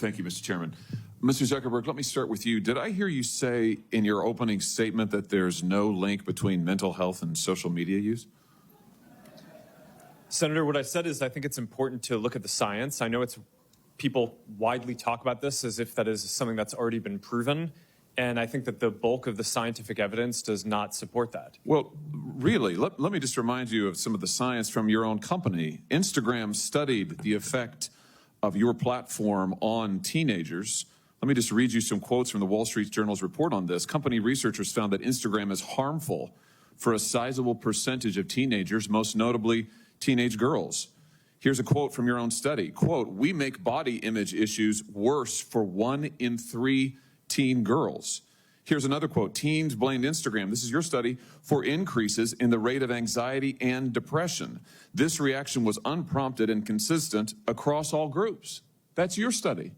Thank you, Mr. Chairman. Mr. Zuckerberg, let me start with you. Did I hear you say in your opening statement that there's no link between mental health and social media use? Senator, what I said is I think it's important to look at the science. I know people widely talk about this as if that is something that's already been proven. And I think that the bulk of the scientific evidence does not support that. Well, really, let me just remind you of some of the science from your own company. Instagram studied the effect of your platform on teenagers. Let me just read you some quotes from the Wall Street Journal's report on this. Company researchers found that Instagram is harmful for a sizable percentage of teenagers, most notably teenage girls. Here's a quote from your own study. Quote, "We make body image issues worse for 1 in 3 teen girls." Here's another quote. "Teens blamed Instagram," this is your study, "for increases in the rate of anxiety and depression. This reaction was unprompted and consistent across all groups." That's your study.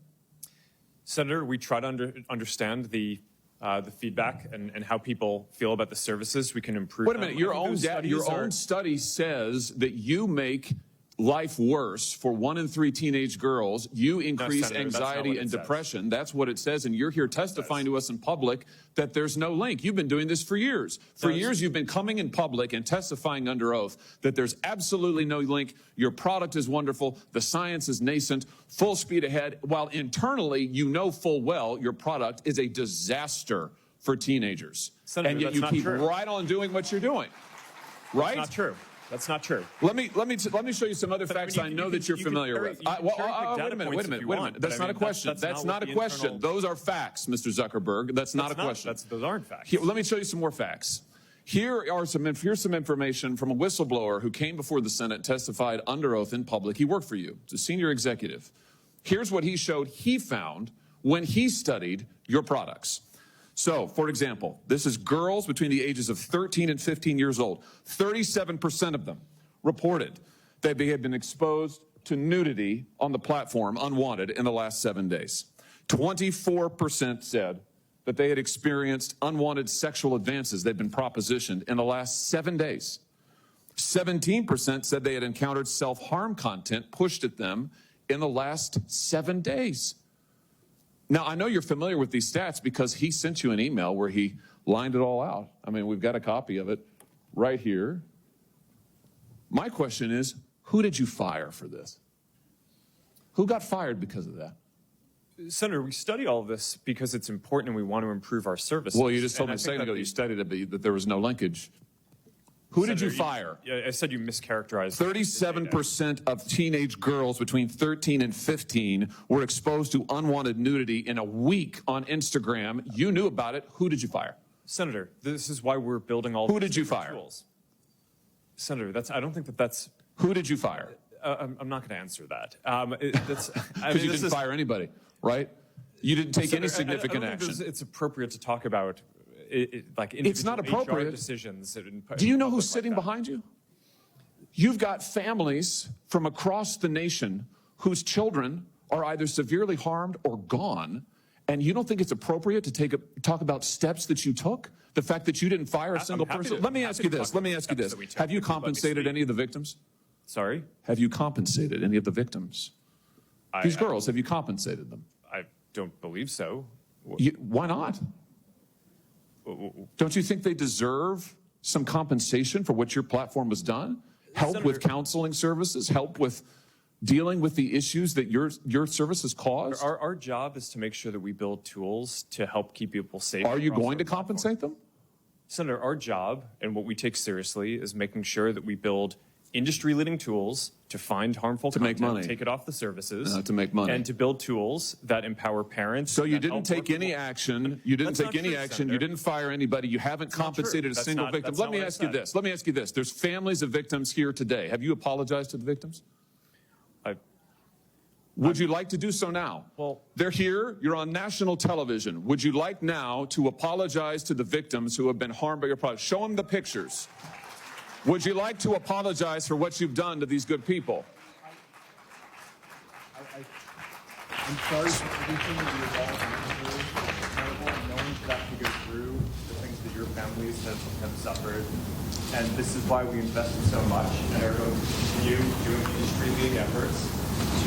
Senator, we try to understand the feedback and how people feel about the services. We can improve. Wait a minute. Your own study says that you make life worse for 1 in 3 teenage girls. You increase anxiety and depression. That's what it says. And you're here testifying to us in public that there's no link. You've been doing this for years. For years, you've been coming in public and testifying under oath that there's absolutely no link. Your product is wonderful. The science is nascent, full speed ahead, while internally, you know full well your product is a disaster for teenagers. Senator, and yet you keep right on doing what you're doing. Right? That's not true. That's not true. Let me show you some other facts I know that you're familiar with. Wait a minute. That's not a question. That's not a question. Those are facts, Mr. Zuckerberg. That's not a question. Those aren't facts. Let me show you some more facts. Here's some information from a whistleblower who came before the Senate and testified under oath in public. He worked for you. It's a senior executive. Here's what he showed he found when he studied your products. So, for example, this is girls between the ages of 13 and 15 years old. 37% of them reported that they had been exposed to nudity on the platform unwanted in the last 7 days. 24% said that they had experienced unwanted sexual advances they'd been propositioned in the last 7 days. 17% said they had encountered self-harm content pushed at them in the last 7 days. Now, I know you're familiar with these stats because he sent you an email where he lined it all out. I mean, we've got a copy of it right here. My question is, who did you fire for this? Who got fired because of that? Senator, we study all of this because it's important and we want to improve our services. Well, you just told me a second ago you studied it, that there was no linkage. Who did you fire? I said you mischaracterized. 37% of teenage girls between 13 and 15 were exposed to unwanted nudity in a week on Instagram. You knew about it. Who did you fire? Senator, this is why we're building all. Who did you fire? Tools. Senator, I don't think that's. Who did you fire? I'm not going to answer that. Because you didn't fire anybody, right? You didn't take any significant action. It's appropriate to talk about. It's not appropriate. Decisions. Do you know who's sitting behind you? You've got families from across the nation whose children are either severely harmed or gone, and you don't think it's appropriate to talk about steps that you took? The fact that you didn't fire a single person? Let me ask you this. Have you compensated any of the victims? Sorry? Have you compensated any of the victims? These girls, have you compensated them? I don't believe so. Why not? Don't you think they deserve some compensation for what your platform has done? Help Senator, with counseling services, help with dealing with the issues that your services cause? Our job is to make sure that we build tools to help keep people safe. Are you going to compensate them? Senator, our job and what we take seriously is making sure that we build industry-leading tools to find harmful content, make money, take it off the services, to make money, and to build tools that empower parents. So you didn't take any action. You didn't take any action. You didn't fire anybody. You haven't compensated a single victim. Let me ask you this. Let me ask you this. There's families of victims here today. Have you apologized to the victims? Would you like to do so now? Well, they're here. You're on national television. Would you like now to apologize to the victims who have been harmed by your product? Show them the pictures. Would you like to apologize for what you've done to these good people? I'm sorry for everything that you've all been through. It's terrible. No one should have to go through the things that your families have suffered. And this is why we invested so much and are going to continue doing industry-leading efforts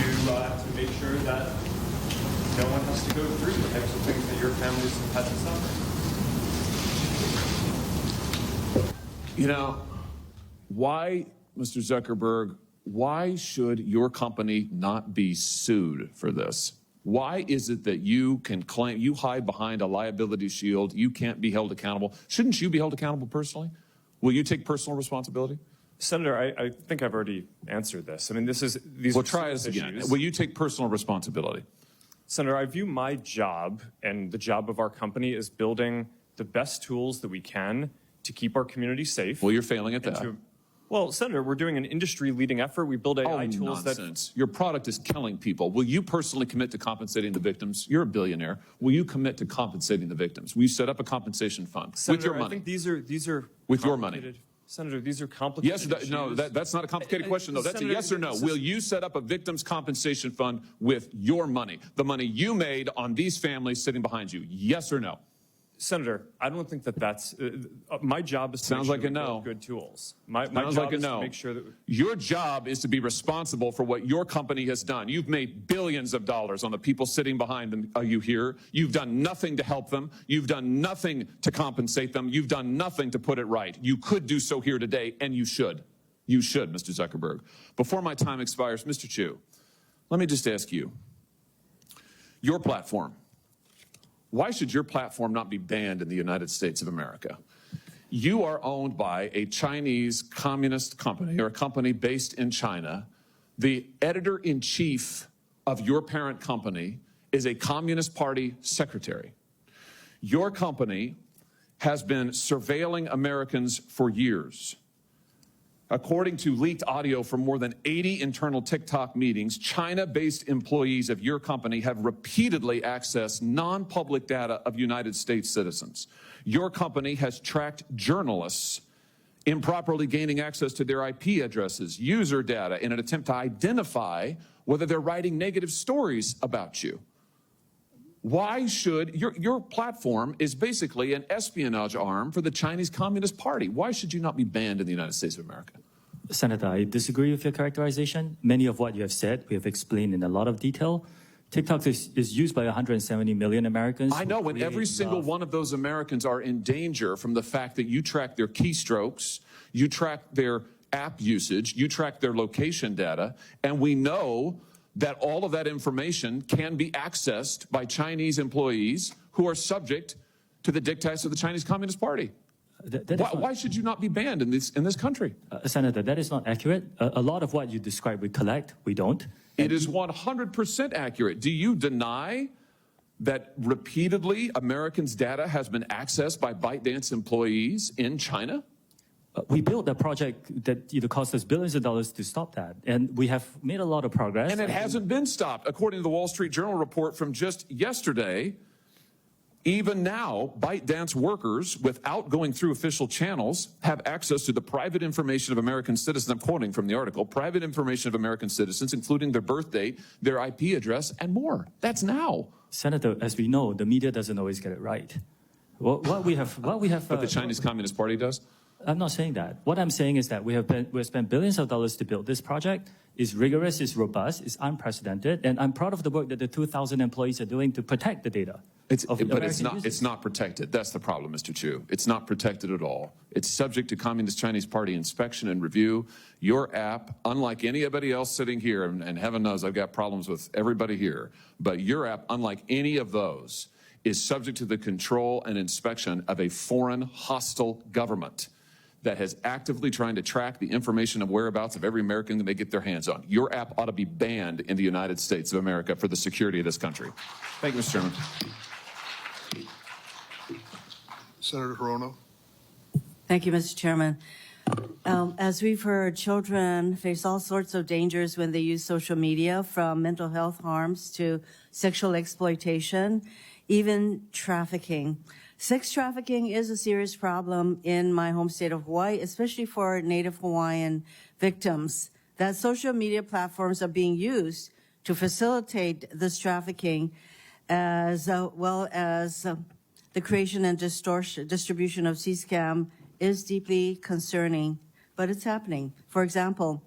to make sure that no one has to go through the types of things that your families have had to suffer. You know, why, Mr. Zuckerberg, why should your company not be sued for this? Why is it that you can claim, you hide behind a liability shield, you can't be held accountable? Shouldn't you be held accountable personally? Will you take personal responsibility? Senator, I think I've already answered this. I mean, these Well, are try serious this again. issues. Will you take personal responsibility? Senator, I view my job and the job of our company as building the best tools that we can to keep our community safe. Well, you're failing at and that. Well, Senator, we're doing an industry-leading effort. We build AI tools nonsense. Your product is killing people. Will you personally commit to compensating the victims? You're a billionaire. Will you commit to compensating the victims? Will you set up a compensation fund Senator, with your money? I think these are With your money. complicated- Senator, these are complicated Yes, no, issues. that's not a complicated question, though. That's Senator, a yes or no. this is- Will you set up a victims' compensation fund with your money, the money you made on these families sitting behind you? Yes or no? Senator, I don't think that's my job is to Sounds make like sure a we no. build good tools. My Sounds job like a is no. to make sure that Your job is to be responsible for what your company has done. You've made billions of dollars on the people sitting behind them. Are you here? You've done nothing to help them. You've done nothing to compensate them. You've done nothing to put it right. You could do so here today, and you should. You should, Mr. Zuckerberg. Before my time expires, Mr. Chu, let me just ask you, your platform, why should your platform not be banned in the United States of America? You are owned by a Chinese communist company or a company based in China. The editor-in-chief of your parent company is a Communist Party secretary. Your company has been surveilling Americans for years. According to leaked audio from more than 80 internal TikTok meetings, China-based employees of your company have repeatedly accessed non-public data of United States citizens. Your company has tracked journalists improperly gaining access to their IP addresses, user data, in an attempt to identify whether they're writing negative stories about you. Why should your platform is basically an espionage arm for the Chinese Communist Party? Why should you not be banned in the United States of America? Senator, I disagree with your characterization. Many of what you have said, we have explained in a lot of detail. TikTok is used by 170 million Americans. I know, and every single one of those Americans are in danger from the fact that you track their keystrokes, you track their app usage, you track their location data, and we know that all of that information can be accessed by Chinese employees who are subject to the dictates of the Chinese Communist Party. Why should you not be banned in this country? Senator, that is not accurate. A lot of what you describe we collect, we don't. It is 100% accurate. Do you deny that repeatedly Americans' data has been accessed by ByteDance employees in China? We built a project that cost us billions of dollars to stop that, and we have made a lot of progress. And it hasn't been stopped. According to the Wall Street Journal report from just yesterday, even now, ByteDance workers, without going through official channels, have access to the private information of American citizens. I'm quoting from the article, private information of American citizens, including their birth date, their IP address, and more. That's now. Senator, as we know, the media doesn't always get it right. What we have. But the Chinese Communist Party does? I'm not saying that. What I'm saying is that we've spent billions of dollars to build this project. It's rigorous, it's robust, it's unprecedented, and I'm proud of the work that the 2,000 employees are doing to protect the data. But it's not protected. That's the problem, Mr. Chu. It's not protected at all. It's subject to Communist Chinese Party inspection and review. Your app, unlike anybody else sitting here, and heaven knows I've got problems with everybody here, but your app, unlike any of those, is subject to the control and inspection of a foreign hostile government that has actively trying to track the information of whereabouts of every American that they get their hands on. Your app ought to be banned in the United States of America for the security of this country. Thank you, Mr. Chairman. Senator Hirono. Thank you, Mr. Chairman. As we've heard, children face all sorts of dangers when they use social media, from mental health harms to sexual exploitation, even trafficking. Sex trafficking is a serious problem in my home state of Hawaii, especially for Native Hawaiian victims. That social media platforms are being used to facilitate this trafficking, as well as the creation and distribution of C-SCAM is deeply concerning, but it's happening. For example,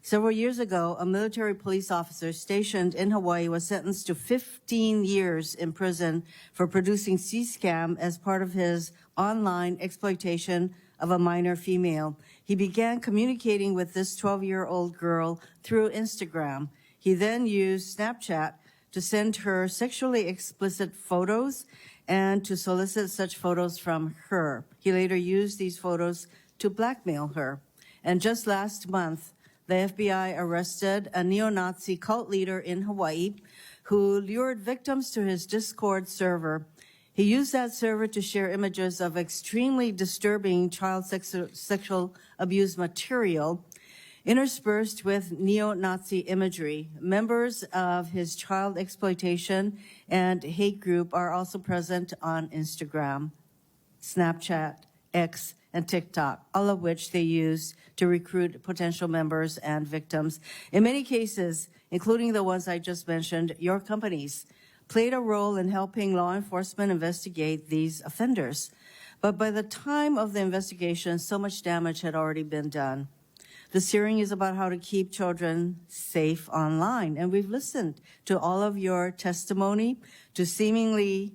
Several years ago, a military police officer stationed in Hawaii was sentenced to 15 years in prison for producing C-SCAM as part of his online exploitation of a minor female. He began communicating with this 12-year-old girl through Instagram. He then used Snapchat to send her sexually explicit photos and to solicit such photos from her. He later used these photos to blackmail her. And just last month, the FBI arrested a neo-Nazi cult leader in Hawaii who lured victims to his Discord server. He used that server to share images of extremely disturbing child sexual abuse material interspersed with neo-Nazi imagery. Members of his child exploitation and hate group are also present on Instagram, Snapchat, X, and TikTok, all of which they use to recruit potential members and victims. In many cases, including the ones I just mentioned, your companies played a role in helping law enforcement investigate these offenders. But by the time of the investigation, so much damage had already been done. This hearing is about how to keep children safe online, and we've listened to all of your testimony, to seemingly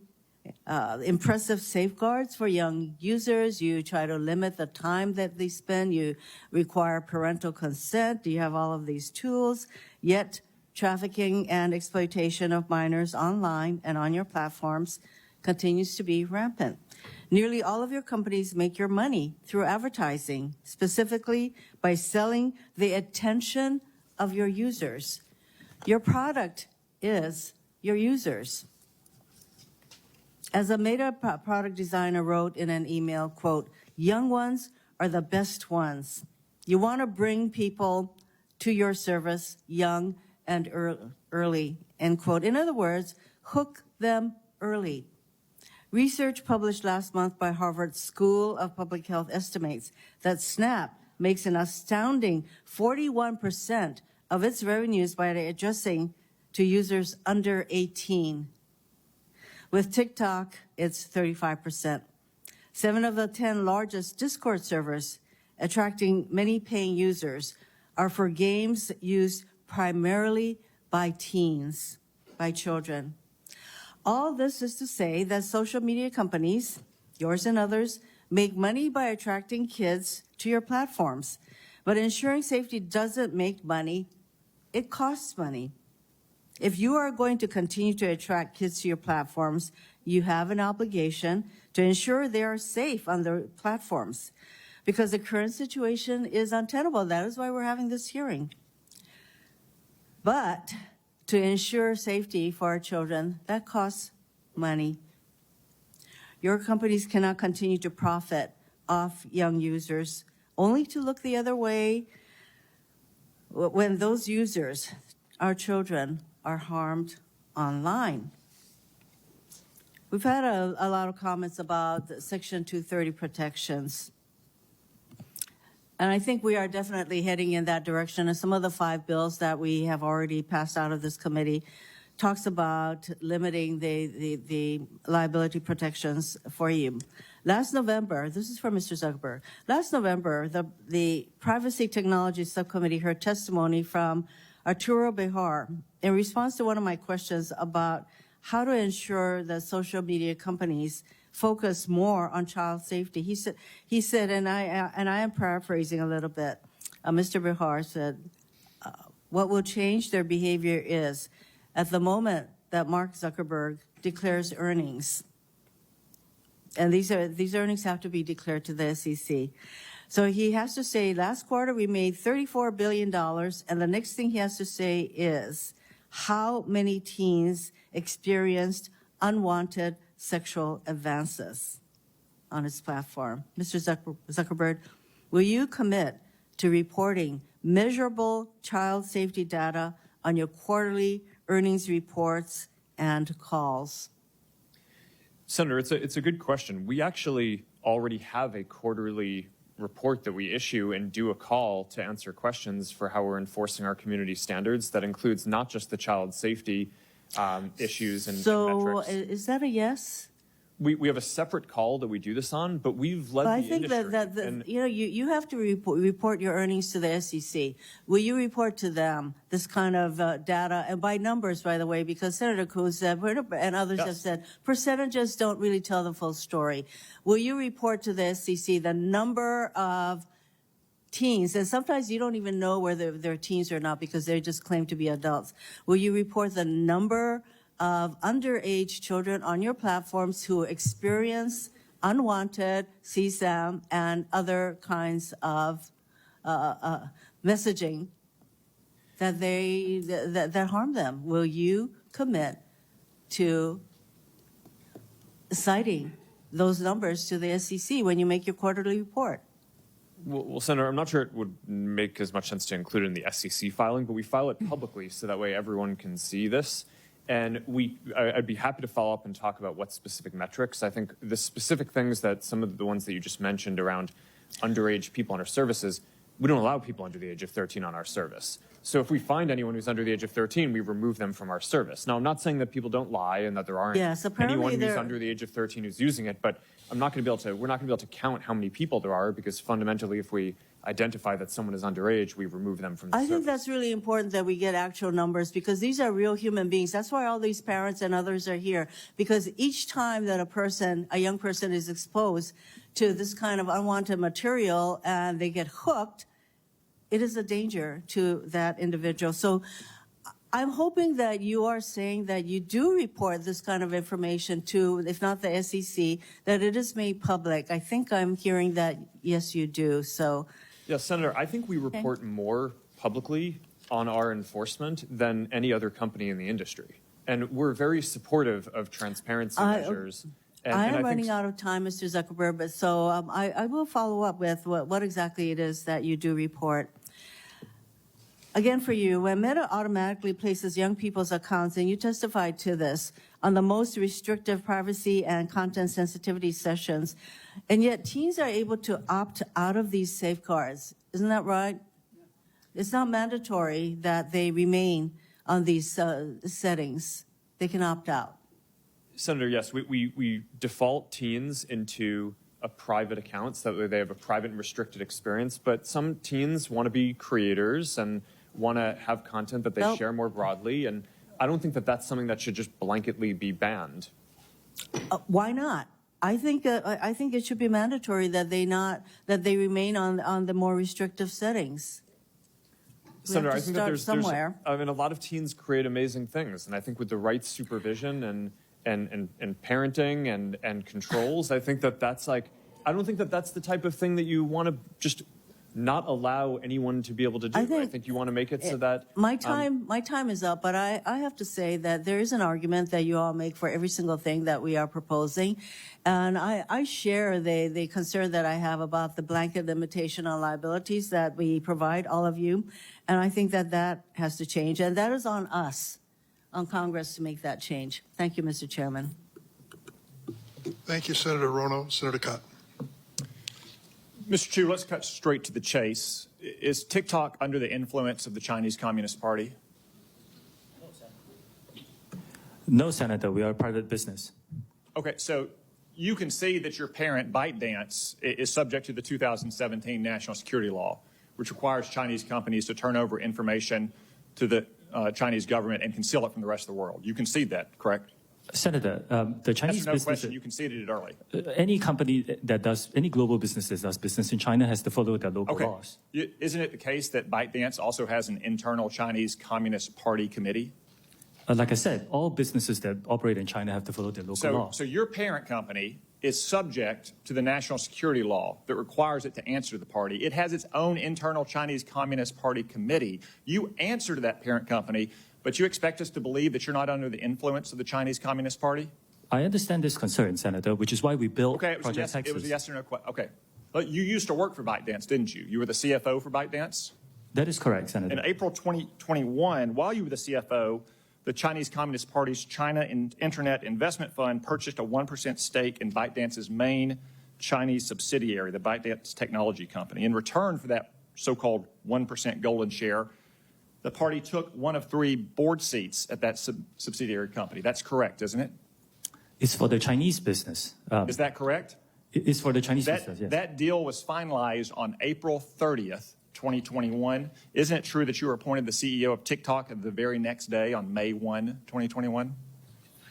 impressive safeguards for young users. You try to limit the time that they spend. You require parental consent. You have all of these tools, yet trafficking and exploitation of minors online and on your platforms continues to be rampant. Nearly all of your companies make your money through advertising, specifically by selling the attention of your users. Your product is your users. As a Meta product designer wrote in an email, quote, "Young ones are the best ones. You want to bring people to your service young and early," end quote. In other words, hook them early. Research published last month by Harvard School of Public Health estimates that Snap makes an astounding 41% of its revenues by addressing to users under 18. With TikTok, it's 35%. 7 of the 10 largest Discord servers, attracting many paying users, are for games used primarily by teens, by children. All this is to say that social media companies, yours and others, make money by attracting kids to your platforms. But ensuring safety doesn't make money, it costs money. If you are going to continue to attract kids to your platforms, you have an obligation to ensure they are safe on the platforms, because the current situation is untenable. That is why we're having this hearing. But to ensure safety for our children, that costs money. Your companies cannot continue to profit off young users, only to look the other way when those users, our children, are harmed online. We've had a lot of comments about the Section 230 protections. And I think we are definitely heading in that direction. And some of the 5 bills that we have already passed out of this committee talks about limiting the liability protections for you. Last November, this is for Mr. Zuckerberg. Last November, the Privacy Technology Subcommittee heard testimony from Arturo Behar in response to one of my questions about how to ensure that social media companies focus more on child safety. He said, and I am paraphrasing a little bit. Mr. Behar said, what will change their behavior is at the moment that Mark Zuckerberg declares earnings, and these earnings have to be declared to the SEC. So he has to say, last quarter we made $34 billion, and the next thing he has to say is how many teens experienced unwanted sexual advances on its platform. Mr. Zuckerberg, will you commit to reporting measurable child safety data on your quarterly earnings reports and calls? Senator, it's a good question. We actually already have a quarterly report that we issue and do a call to answer questions for how we're enforcing our community standards. That includes not just the child safety issues and so metrics. is that a yes? We have a separate call that we do this on, but we've led But I the think industry. that you have to report your earnings to the SEC. Will you report to them this kind of data, and by numbers, by the way, because Senator Coons said, and others have Yes. said, percentages don't really tell the full story. Will you report to the SEC the number of teens, and sometimes you don't even know whether they're teens or not because they just claim to be adults. Will you report the number of underage children on your platforms who experience unwanted CSAM and other kinds of messaging that harm them? Will you commit to citing those numbers to the SEC when you make your quarterly report? Well, Senator, I'm not sure it would make as much sense to include it in the SEC filing, but we file it publicly so that way everyone can see this. And I'd be happy to follow up and talk about what specific metrics. I think the specific things that some of the ones that you just mentioned around underage people on our services, we don't allow people under the age of 13 on our service. So if we find anyone who's under the age of 13, we remove them from our service. Now, I'm not saying that people don't lie and that there aren't Yes, apparently anyone who's there- under the age of 13 who's using it, but we're not going to be able to count how many people there are, because fundamentally, if we identify that someone is underage, we remove them from the I service. think that's really important that we get actual numbers because these are real human beings. That's why all these parents and others are here, because each time that a young person is exposed to this kind of unwanted material and they get hooked, it is a danger to that individual. So I'm hoping that you are saying that you do report this kind of information to, if not the SEC, that it is made public. I think I'm hearing that, yes, you do. So. Yes, Senator, I think we report more publicly on our enforcement than any other company in the industry. And we're very supportive of transparency measures. I am think running out of time, Mr. Zuckerberg, but so I will follow up with what exactly it is that you do report. Again, for you, when Meta automatically places young people's accounts, and you testified to this, on the most restrictive privacy and content sensitivity sessions, and yet teens are able to opt out of these safeguards. Isn't that right? It's not mandatory that they remain on these settings. They can opt out. Senator, yes, we default teens into a private account so that way they have a private and restricted experience. But some teens want to be creators and want to have content that they share more broadly. And I don't think that that's something that should just blanketly be banned. Why not? I think it should be mandatory that they remain on the more restrictive settings. Senator, to I think start that there's somewhere. I mean, a lot of teens create amazing things, and I think with the right supervision and parenting and controls, I think that that's like, I don't think that that's the type of thing that you want to just not allow anyone to be able to do. I think you want to make it so that My time is up, but I have to say that there is an argument that you all make for every single thing that we are proposing. And I share the concern that I have about the blanket limitation on liabilities that we provide all of you. And I think that has to change. And that is on us, on Congress, to make that change. Thank you, Mr. Chairman. Thank you, Senator Rono. Senator Cott. Mr. Chu, let's cut straight to the chase. Is TikTok under the influence of the Chinese Communist Party? No, Senator, we are a private business. Okay, so you can see that your parent, ByteDance, is subject to the 2017 National Security Law, which requires Chinese companies to turn over information to the Chinese government and conceal it from the rest of the world. You concede that, correct? Senator, the Chinese That's no business, question. You conceded it early. any company that does, any global business that does business in China has to follow their local Okay. laws. Isn't it the case that ByteDance also has an internal Chinese Communist Party committee? Like I said, all businesses that operate in China have to follow their local laws. So your parent company is subject to the national security law that requires it to answer to the party. It has its own internal Chinese Communist Party committee. You answer to that parent company, but you expect us to believe that you're not under the influence of the Chinese Communist Party? I understand this concern, Senator, which is why we built Okay, it was, Project Texas. it was a yes or no question. Okay. But you used to work for ByteDance, didn't you? You were the CFO for ByteDance? That is correct, Senator. In April 2021, while you were the CFO, the Chinese Communist Party's China Internet Investment Fund purchased a 1% stake in ByteDance's main Chinese subsidiary, the ByteDance Technology Company. In return for that so-called 1% golden share, the party took one of 3 board seats at that subsidiary company. That's correct, isn't it? It's for the Chinese business. Is that correct? It's for the Chinese business, yes. That deal was finalized on April 30th, 2021. Isn't it true that you were appointed the CEO of TikTok the very next day on May 1, 2021?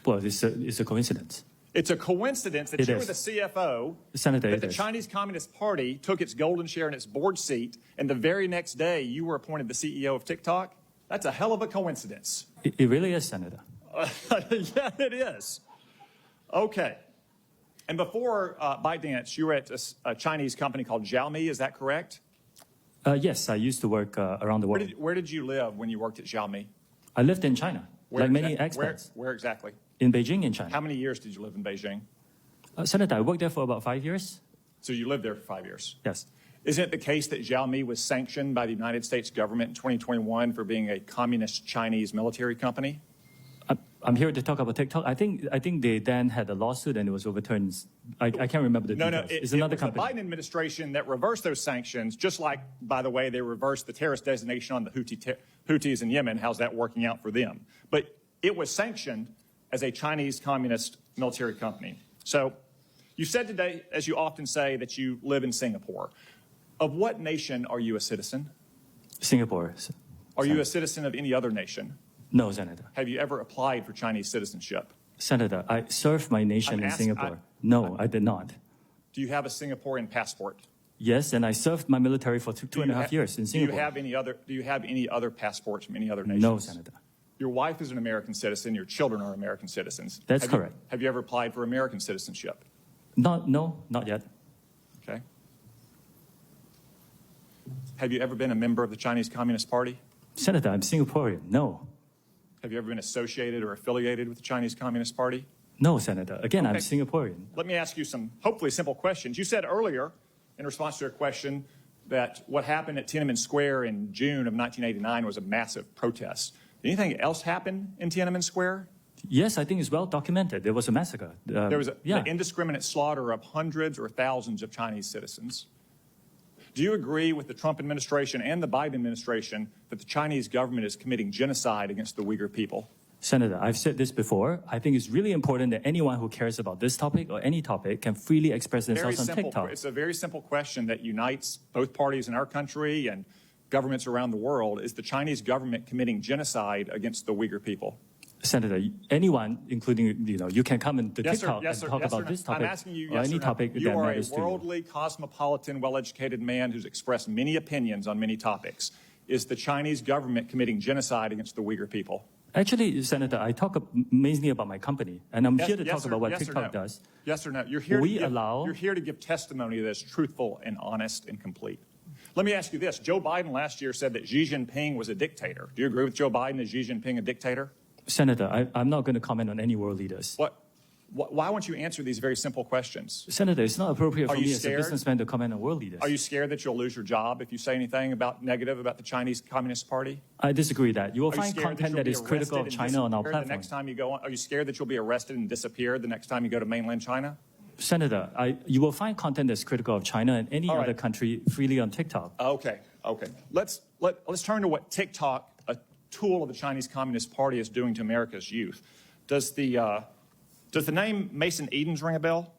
Well, it's a coincidence. It's a coincidence that It you is. were the CFO, Senator, that it the is. Chinese Communist Party took its golden share in its board seat, and the very next day you were appointed the CEO of TikTok? That's a hell of a coincidence. It really is, Senator. Yeah, it is. Okay. And before ByteDance, you were at a Chinese company called Xiaomi, is that correct? Yes, I used to work around the world. Where did you live when you worked at Xiaomi? I lived in China, like many exact- expats. Where exactly? In Beijing, in China. How many years did you live in Beijing? Senator, I worked there for about 5 years. So you lived there for 5 years. Yes. Isn't it the case that Xiaomi was sanctioned by the United States government in 2021 for being a communist Chinese military company? I'm here to talk about TikTok. I think they then had a lawsuit and it was overturned. I can't remember the No, details. no, It's another was the company. Biden administration that reversed those sanctions, just like, by the way, they reversed the terrorist designation on the Houthis in Yemen. How's that working out for them? But it was sanctioned as a Chinese communist military company. So you said today, as you often say, that you live in Singapore. Of what nation are you a citizen? Singapore. Are you a citizen of any other nation? No, Senator. Have you ever applied for Chinese citizenship? Senator, I served my nation I'm in asking- Singapore. No, I did not. Do you have a Singaporean passport? Yes, and I served my military for two and a half years in Singapore. Do you have any other passports from any other nations? No, Senator. Your wife is an American citizen. Your children are American citizens. That's correct. Have you ever applied for American citizenship? No, not yet. Okay. Have you ever been a member of the Chinese Communist Party? Senator, I'm Singaporean. No. Have you ever been associated or affiliated with the Chinese Communist Party? No, Senator. Again, I'm Okay. Singaporean. Let me ask you some hopefully simple questions. You said earlier, in response to a question, that what happened at Tiananmen Square in June of 1989 was a massive protest. Did anything else happen in Tiananmen Square? Yes, I think it's well documented. There was a massacre. There was yeah. the indiscriminate slaughter of hundreds or thousands of Chinese citizens. Do you agree with the Trump administration and the Biden administration that the Chinese government is committing genocide against the Uyghur people? Senator, I've said this before. I think it's really important that anyone who cares about this topic or any topic can freely express themselves on TikTok. It's a very simple question that unites both parties in our country and governments around the world. Is the Chinese government committing genocide against the Uyghur people? Senator, anyone, including, you can come into Yes, sir. TikTok Yes, sir. and talk Yes, sir. about this I'm topic asking you, or yes any or no. topic You that are a matters to you. worldly, cosmopolitan, well-educated man who's expressed many opinions on many topics. Is the Chinese government committing genocide against the Uyghur people? Actually, Senator, I talk mainly about my company, and I'm Yes- here to yes, talk sir. about what Yes or TikTok no? does. Yes or no? You're here, You're you're here to give testimony that is truthful and honest and complete. Let me ask you this. Joe Biden last year said that Xi Jinping was a dictator. Do you agree with Joe Biden? Is Xi Jinping a dictator? Senator, I'm not going to comment on any world leaders. Why won't you answer these very simple questions? Senator, it's not appropriate Are for you me as a scared? businessman to comment on world leaders. Are you scared that you'll lose your job if you say anything negative about the Chinese Communist Party? I disagree that. You will Are you find scared content you'll that be is critical of arrested and China on our disappear platform. The next time you go on, are you scared that you'll be arrested and disappear the next time you go to mainland China? Senator, you will find content that's critical of China and any All right. other country freely on TikTok. Okay. Let's turn to what TikTok, a tool of the Chinese Communist Party, is doing to America's youth. Does the name Mason Edens ring a bell?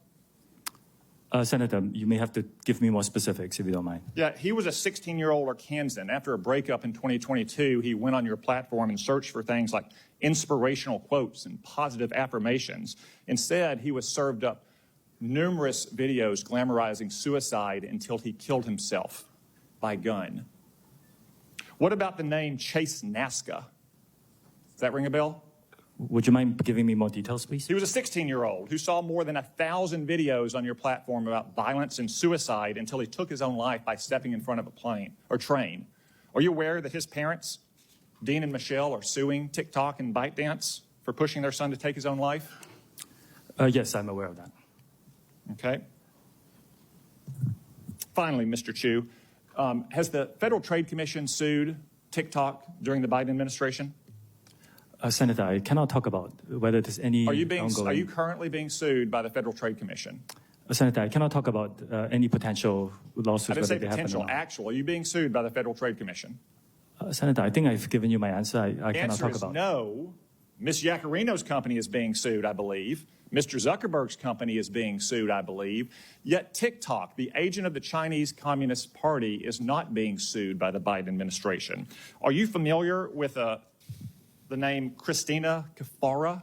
Senator, you may have to give me more specifics if you don't mind. Yeah, he was a 16-year-old Arkansan. After a breakup in 2022, he went on your platform and searched for things like inspirational quotes and positive affirmations. Instead, he was served up numerous videos glamorizing suicide until he killed himself by gun. What about the name Chase Nazca? Does that ring a bell? Would you mind giving me more details, please? He was a 16-year-old who saw more than 1,000 videos on your platform about violence and suicide until he took his own life by stepping in front of a plane or train. Are you aware that his parents, Dean and Michelle, are suing TikTok and ByteDance for pushing their son to take his own life? Yes, I'm aware of that. Okay. Finally, Mr. Chu, has the Federal Trade Commission sued TikTok during the Biden administration? Senator, I cannot talk about whether there's any Are ongoing... you currently being sued by the Federal Trade Commission? Senator, I cannot talk about any potential lawsuits, I didn't whether say they happen potential, or not. actual. Are you being sued by the Federal Trade Commission? Senator, I think I've given you my answer. I cannot Answer talk is about no. Ms. Yacarino's company is being sued, I believe. Mr. Zuckerberg's company is being sued, I believe. Yet TikTok, the agent of the Chinese Communist Party, is not being sued by the Biden administration. Are you familiar with the name Christina Kafara?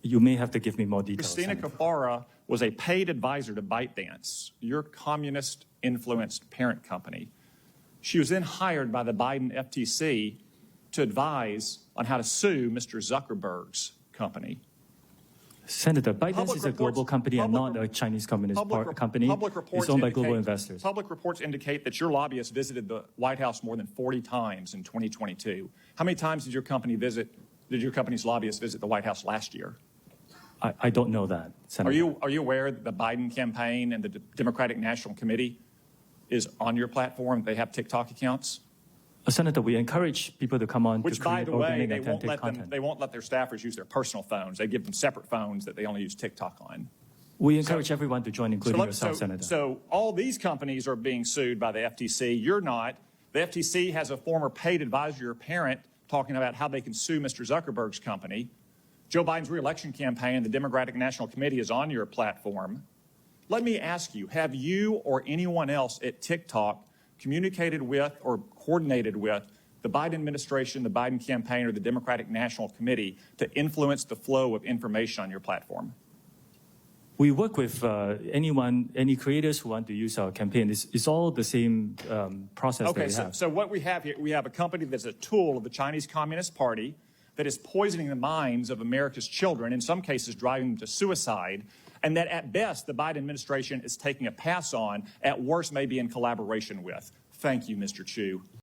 You may have to give me more details. Christina Senator. Kafara was a paid advisor to ByteDance, your communist-influenced parent company. She was then hired by the Biden FTC to advise on how to sue Mr. Zuckerberg's company. Senator, ByteDance Public is a reports- global company and public- not a Chinese communist company. Public reports It's owned by global indicate- investors. Public reports indicate that your lobbyist visited the White House more than 40 times in 2022. How many times did your company's lobbyist visit the White House last year? I don't know that, Senator. Are you aware that the Biden campaign and the Democratic National Committee is on your platform? They have TikTok accounts? Senator, we encourage people to come on Which, to by create the way, organic they and won't authentic let content. they won't let their staffers use their personal phones. They give them separate phones that they only use TikTok on. We encourage everyone to join, including yourself, Senator. So all these companies are being sued by the FTC. You're not. The FTC has a former paid advisor, your parent, talking about how they can sue Mr. Zuckerberg's company. Joe Biden's reelection campaign, the Democratic National Committee, is on your platform. Let me ask you, have you or anyone else at TikTok communicated with or coordinated with the Biden administration, the Biden campaign, or the Democratic National Committee to influence the flow of information on your platform? We work with any creators who want to use our campaign. It's all the same process that Okay, we have. so what we have here, we have a company that's a tool of the Chinese Communist Party that is poisoning the minds of America's children, in some cases driving them to suicide, and that at best the Biden administration is taking a pass on, at worst maybe in collaboration with. Thank you, Mr. Chu.